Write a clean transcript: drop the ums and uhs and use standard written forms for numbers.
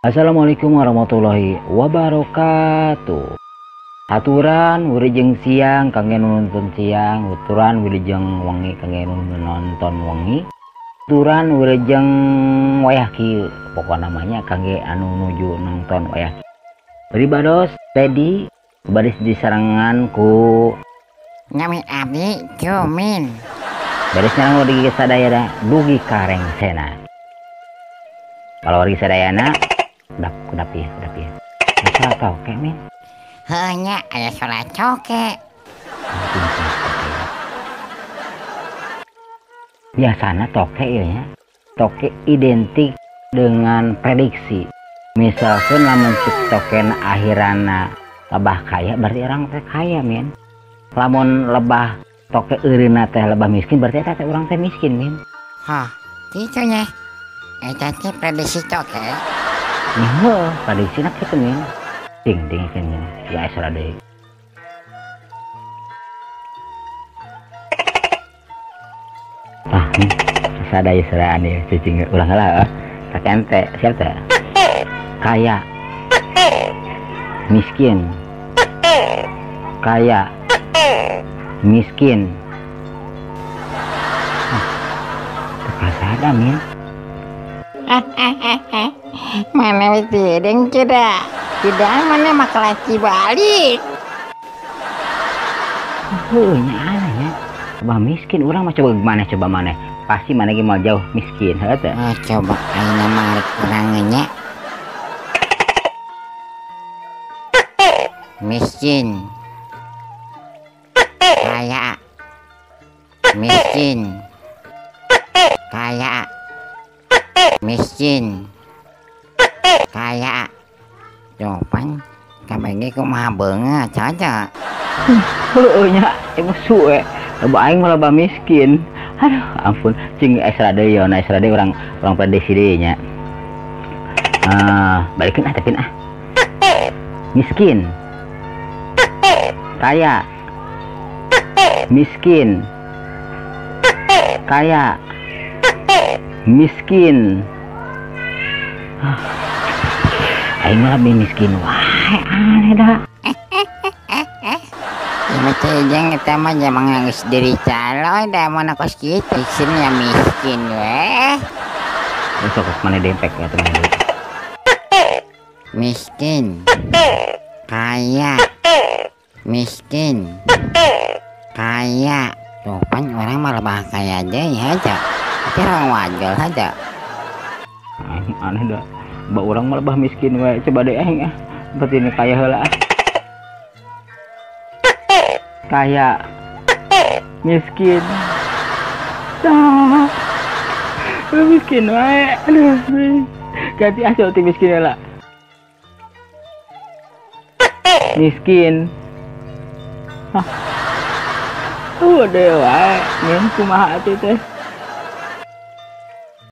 Assalamualaikum warahmatullahi wabarakatuh. Aturan wilujeng siang kangge nonton siang, aturan wilujeng wengi kangge nonton wengi, aturan wilujeng wayah kieu pokok namanya kangge anu nuju nonton wayah. Beribados tedi baris disarangan ku Nyami abdi cumin. baris nyarang di sadayana dugi kareng sena. Kalau wargi sadayana udah pieu. Masalah tau ke min. Hanya aya sholat coke. Biasanya toke ya, toke identik dengan prediksi. Misalkan lamun token akhirana lebah kaya berarti orang teh kaya min. Lamun lebah toke eurina teh lebah miskin berarti eta teh urang teh miskin min. Hah, gitu nya. Eta teh prediksi coke. Heuh, prediksi nak kitu min. Ding kan ya asal deui. Sadaya seraan ya cicing ulang lah. Kakek ente siapa? Kaya, miskin, kaya, miskin. Terkasada min. Mana wideng ceda. Tidak mana makalaci balik. Nya aneh ya. Coba miskin orang mah coba mana pasti mana ge mau jauh miskin heuh teh. Coba ayeuna malik urangnya. Miskin, kaya, miskin, kaya, miskin, kaya. Coban kabeh kumaha beungeut caca. Heueuh nya emosu we. Loba aing malah loba miskin. Aduh ampun cing esra deui ya, esra deui urang prediksi deui nya. Balikeun tepin miskin, kaya, miskin, kaya, miskin. Aing malah miskin wae aneh dah. Macam eta mah jamang geus diri caloy da mana kos kieu isinnya miskin weh. Sok mana dempek ya teman. Miskin, kaya, miskin, kaya. Coban orang malah bah kaya deui aja. Tapi orang wajal aja. Aneh dah. Ba urang malah bah miskin wae. Coba deh aing berarti ini kaya heula. Kaya, miskin, miskin wae. Aduh, ganti aja uti miskin heula. Miskin. Udah wae, nyen kumaha atuh teh.